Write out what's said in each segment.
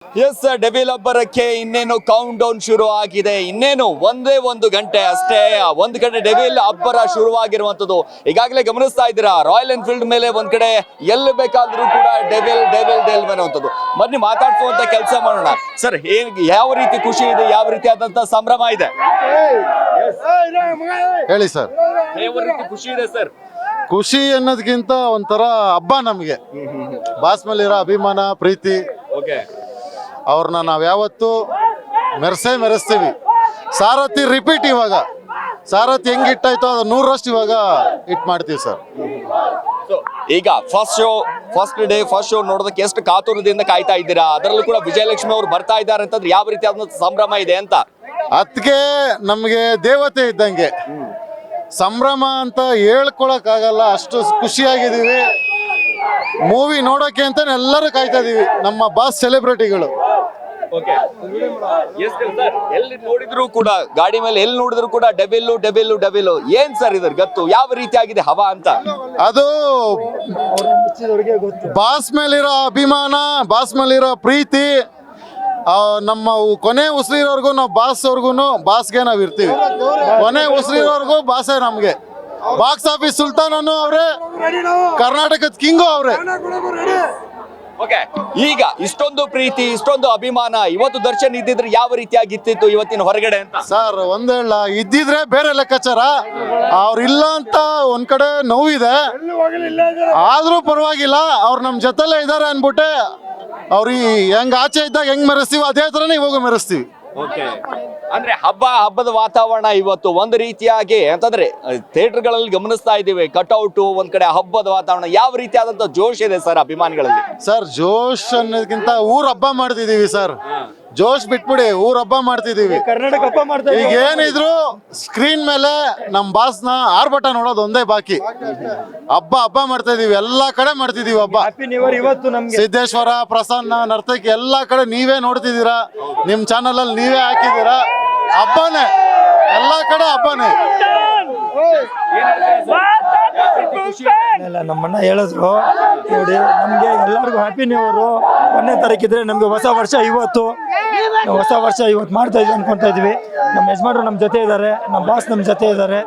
S, devil ಅಬ್ಬರಕ್ಕೆ ಇನ್ನೇನು count down ಶುರು ಆಗಿದೆ. ಇನ್ನೇನು ಒಂದೇ ಒಂದು ಗಂಟೆ ಅಷ್ಟೇ. ಒಂದು ಕಡೆ ಡೆವಿಲ್ ಅಬ್ಬರ ಶುರುವಾಗಿರುವಂತದ್ದು ಈಗಾಗಲೇ ಗಮನಿಸ್ತಾ ಇದ್ದೀರಾ. ರಾಯಲ್ ಎನ್ಫೀಲ್ಡ್ ಮೇಲೆ ಒಂದ್ ಕಡೆ ಎಲ್ಲಿ ಬೇಕಾದ್ರೂ ಕೂಡ ಡೆವಿಲ್ ಡೆವಿಲ್ ಡೆವಿಲ್ ಅನ್ನುವಂಥದ್ದು. ಬನ್ನಿ ಮಾತಾಡ್ಸುವಂತ ಕೆಲಸ ಮಾಡೋಣ. ಸರ್, ಯಾವ ರೀತಿ ಖುಷಿ ಇದೆ, ಯಾವ ರೀತಿಯಾದಂತ ಸಂಭ್ರಮ ಇದೆ ಹೇಳಿ ಸರ್. ಯಾವ ರೀತಿ ಖುಷಿ ಇದೆ ಸರ್? ಖುಷಿ ಅನ್ನೋದಕ್ಕಿಂತ ಒಂಥರ ಹಬ್ಬ ನಮಗೆ. ಬಾಸ್ ಮೇಲಿರೋ ಅಭಿಮಾನ, ಪ್ರೀತಿ, ಅವ್ರನ್ನ ನಾವು ಯಾವತ್ತು ಮೆರೆಸ್ತೀವಿ. ಸಾರಥಿ ರಿಪೀಟ್. ಇವಾಗ ಸಾರಥಿ ಹೆಂಗ್ ಇಟ್ಟಾಯ್ತೋ ಅದು 100ರಷ್ಟು ಇವಾಗ ಇಟ್ ಮಾಡ್ತೀವಿ ಸರ್. ಈಗ ಫಸ್ಟ್ ಡೇ ಫಸ್ಟ್ ಶೋ ನೋಡೋದಕ್ಕೆ ಎಷ್ಟು ಕಾತುರದಿಂದ ಕಾಯ್ತಾ ಇದ್ದೀರಾ? ಅದರಲ್ಲೂ ಕೂಡ ವಿಜಯಲಕ್ಷ್ಮಿ ಅವರು ಬರ್ತಾ ಇದ್ದಾರೆ ಅಂತಂದ್ರೆ ಯಾವ ರೀತಿ ಸಂಭ್ರಮ ಇದೆ ಅಂತ? ಅದಕ್ಕೆ ನಮಗೆ ದೇವತೆ ಇದ್ದಂಗೆ ಸಂಭ್ರಮ ಅಂತ ಹೇಳ್ಕೊಳಕ್ ಆಗಲ್ಲ. ಅಷ್ಟು ಖುಷಿಯಾಗಿದ್ದೀವಿ. ಮೂವಿ ನೋಡೋಕೆ ಅಂತಾನೆ ಎಲ್ಲರೂ ಕಾಯ್ತಾ ಇದೀವಿ, ನಮ್ಮ ಬಾಸ್ ಸೆಲೆಬ್ರಿಟಿಗಳು. ಎಲ್ಲಿ ನೋಡಿದ್ರು ಕೂಡ, ಗಾಡಿ ಮೇಲೆ ಎಲ್ಲಿ ನೋಡಿದ್ರು ಕೂಡ ಡೆವಿಲ್ಲು ಡೆವಿಲ್ಲು ಡೆವಿಲ್ಲು. ಏನ್ ಸರ್ ಇದ್ರ ಗತ್ತು? ಯಾವ ರೀತಿ ಆಗಿದೆ ಹವಾ ಅಂತ? ಅದು ಬಾಸ್ ಮೇಲಿರೋ ಅಭಿಮಾನ, ಬಾಸ್ ಮೇಲಿರೋ ಪ್ರೀತಿ. ನಮ್ಮ ಕೊನೆ ಉಸಿರಿರೋರ್ಗು ನಾವು ಬಾಸ್ಗೆ ನಾವ್ ಇರ್ತೀವಿ. ಕೊನೆ ಉಸಿರಿರೋರ್ಗು ಬಾಸೇ ನಮ್ಗೆ. ಬಾಕ್ಸ್ ಆಫೀಸ್ ಸುಲ್ತಾನನು ಅವ್ರೆ, ಕರ್ನಾಟಕದ ಕಿಂಗು ಅವ್ರೆ. ಈಗ ಇಷ್ಟೊಂದು ಪ್ರೀತಿ, ಇಷ್ಟೊಂದು ಅಭಿಮಾನ ಇವತ್ತು ದರ್ಶನ್ ಇದ್ದಿದ್ರೆ ಯಾವ ರೀತಿಯಾಗಿತ್ತಿತ್ತು ಇವತ್ತಿನ ಹೊರಗಡೆ ಅಂತ? ಸರ್, ಒಂದೇಳ ಇದ್ದಿದ್ರೆ ಬೇರೆ ಲೆಕ್ಕಾಚಾರ. ಅವ್ರಿಲ್ಲ ಅಂತ ಒಂದ್ ಕಡೆ ನೋವಿದೆ, ಆದ್ರೂ ಪರವಾಗಿಲ್ಲ. ಅವ್ರು ನಮ್ ಜೊತೆಲೇ ಇದಾರೆ ಅನ್ಬಿಟ್ಟೆ ಅವ್ರಿಗೆ ಹೆಂಗ್ ಆಚೆ ಇದ್ದಾಗ ಹೆಂಗ್ ಮೆರೆಸ್ತೀವಿ ಅದೇ ತರನೇ ಇವಾಗ ಮೆರೆಸ್ತೀವಿ. ಅಂದ್ರೆ ಹಬ್ಬದ ವಾತಾವರಣ ಇವತ್ತು ಒಂದು ರೀತಿಯಾಗಿ ಅಂತಂದ್ರೆ ಥಿಯೇಟರ್ಗಳಲ್ಲಿ ಗಮನಿಸ್ತಾ ಇದ್ದೀವಿ. ಕಟ್ಔಟ್ ಒಂದ್ ಕಡೆ, ಹಬ್ಬದ ವಾತಾವರಣ ಯಾವ ರೀತಿಯಾದಂತ ಜೋಶ್ ಇದೆ ಸರ್ ಅಭಿಮಾನಿಗಳಲ್ಲಿ? ಸರ್, ಜೋಶ್ ಅನ್ನೋದಕ್ಕಿಂತ ಊರ್ ಹಬ್ಬ ಮಾಡ್ತಿದೀವಿ ಸರ್. ಜೋಶ್ ಬಿಟ್ಬಿಡಿ, ಊರ್ ಹಬ್ಬ ಮಾಡ್ತಿದೀವಿ. ಕರ್ನಾಟಕ ಹಬ್ಬ ಮಾಡ್ತಾ ಈಗ ಏನಿದ್ರು ಸ್ಕ್ರೀನ್ ಮೇಲೆ ನಮ್ ಬಾಸ್ನ ಆರ್ಭಟ ನೋಡೋದು ಒಂದೇ ಬಾಕಿ. ಹಬ್ಬ ಮಾಡ್ತಾ ಇದೀವಿ, ಎಲ್ಲಾ ಕಡೆ ಮಾಡ್ತಿದೀವಿ ಹಬ್ಬ. ಇವತ್ತು ನಮ್ಗೆ ಸಿದ್ದೇಶ್ವರ, ಪ್ರಸನ್ನ, ನರ್ತಕಿ ಎಲ್ಲಾ ಕಡೆ ನೀವೇ ನೋಡ್ತಿದ್ದೀರಾ. ನಿಮ್ ಚಾನಲ್ ಅಲ್ಲಿ ನೀವೇ ಹಾಕಿದ್ದೀರಾ. ಹಬ್ಬನೇ, ಎಲ್ಲಾ ಕಡೆ ಹಬ್ಬನೇ. ನಮ್ಮಣ್ಣ ಹೇಳಿದ್ರು ನೋಡಿ, ನಮ್ಗೆ ಎಲ್ಲರಿಗೂ ಹ್ಯಾಪಿ ನ್ಯೂ ಇಯರ್. 1ನೇ ತಾರೀಕಿದ್ರೆ ನಮ್ಗೆ ಹೊಸ ವರ್ಷ ಇವತ್ತು ಮಾಡ್ತಾ ಇದ್ವಿ ಅನ್ಕೊಂತ ಇದ್ವಿ. ನಮ್ಮ ಯಜಮಾನ್ರು ನಮ್ಮ ಜೊತೆ ಇದ್ದಾರೆ, ನಮ್ಮ ಬಾಸ್ ನಮ್ಮ ಜೊತೆ ಇದ್ದಾರೆ.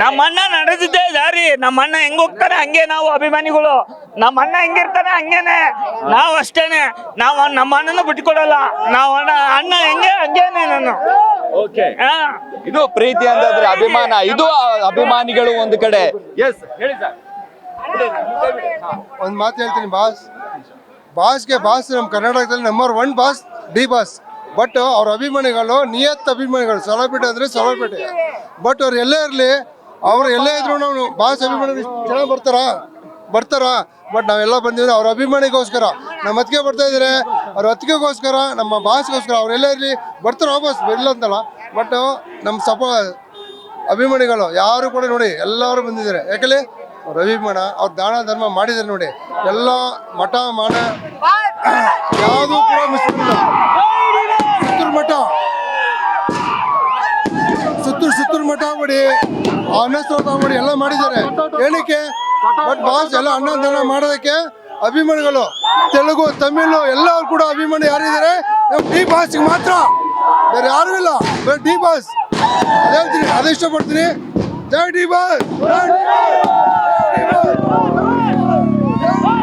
ನಮ್ಮ ಅಣ್ಣ ನಡೆದಿದ್ದೇ ದಾರಿ. ನಮ್ಮ ಅಣ್ಣ ಹೆಂಗ್ ಹೋಗ್ತಾನೆ ಹಂಗೆ ನಾವು ಅಭಿಮಾನಿಗಳು. ನಮ್ಮ ಅಣ್ಣ ಹೆಂಗಿರ್ತಾನೆ ಹಂಗೇನೆ ನಾವು ಅಷ್ಟೇನೆ. ನಾವು ನಮ್ಮ ಅಣ್ಣನ ಬಿಟ್ಕೊಡಲ್ಲ. ನಾವು ಅಣ್ಣ ಹಂಗೇನೆ ನಾನು. ಇದು ಪ್ರೀತಿ ಅಂತಂದ್ರೆ ಅಭಿಮಾನ. ಇದು ಅಭಿಮಾನಿಗಳು ಒಂದು ಕಡೆ. ಎಸ್, ಹೇಳಿ ಸರ್. ಒಂದು ಮಾತು ಹೇಳ್ತೀನಿ. ಬಾಸ್ ನಮ್ಮ ಕರ್ನಾಟಕದಲ್ಲಿ number 1 boss, D boss. But ಅವ್ರ ಅಭಿಮಾನಿಗಳು ನಿಯತ್ ಅಭಿಮಾನಿಗಳು. ಸೊಲಪೇಟೆ ಅಂದರೆ ಸೊಲಪೇಟೆ. ಬಟ್ ಅವ್ರು ಎಲ್ಲೇ ಇರಲಿ, ಅವ್ರು ಎಲ್ಲೇ ಇದ್ರು ನಾವು ಬಾಸ್ ಅಭಿಮಾನಿಗಳು ಚೆನ್ನಾಗಿ ಬರ್ತಾರಾ. ಬಟ್ ನಾವೆಲ್ಲ ಬಂದಿದ್ರೆ ಅವ್ರ ಅಭಿಮಾನಿಗೋಸ್ಕರ. ನಮ್ಮ ಅತ್ತಿಗೆ ಬರ್ತಾ ಇದ್ದಾರೆ, ಅವ್ರ ಅತ್ತಿಗೆಗೋಸ್ಕರ, ನಮ್ಮ ಬಾಸ್ಗೋಸ್ಕರ. ಅವ್ರೆಲ್ಲೇ ಇರಲಿ ಬರ್ತಾರೆ ವಾಪಸ್, ಬರಲ್ಲ ಅಂತಲ್ಲ. ಬಟ್ ನಮ್ಮ ಅಭಿಮಾನಿಗಳು ಯಾರು ಕೂಡ ನೋಡಿ ಎಲ್ಲರೂ ಬಂದಿದ್ದಾರೆ. ಯಾಕಂದ್ರೆ ಅವ್ರ ಅಭಿಮಾನ, ಅವ್ರ ದಾನ ಧರ್ಮ ಮಾಡಿದ್ದಾರೆ ನೋಡಿ. ಎಲ್ಲ ಮಠ ಮಾನ ಯಾವುದೂ ಕೂಡ ಮಿಸ್ ಮಾಡಿಲ್ಲ. ಸುತ್ತೂರು ಮಠ ಆಗ್ಬಿಡಿ, ಅನ್ನಸ್ತೋಟ ಆಗ್ಬಿಡಿ, ಎಲ್ಲ ಮಾಡಿದ್ದಾರೆ. ಏನಕ್ಕೆ? ಬಟ್ ಬಾಸ್ ಎಲ್ಲ ಅನ್ನದಾನ ಮಾಡೋದಕ್ಕೆ ಅಭಿಮಾನಿಗಳು, ತೆಲುಗು, ತಮಿಳು ಎಲ್ಲರೂ ಕೂಡ ಅಭಿಮಾನಿ ಯಾರಿದ್ದಾರೆ ನಮ್ಮ ಡಿ ಬಾಸ್ಗೆ ಮಾತ್ರ, ಬೇರೆ ಯಾರು ಇಲ್ಲ. ಬೇರೆ ಡಿ ಬಾಸ್ ಅದೇ ಹೇಳ್ತೀನಿ, ಅದೇ ಇಷ್ಟಪಡ್ತೀನಿ. ಜೈ ಡಿ ಬಾಸ್.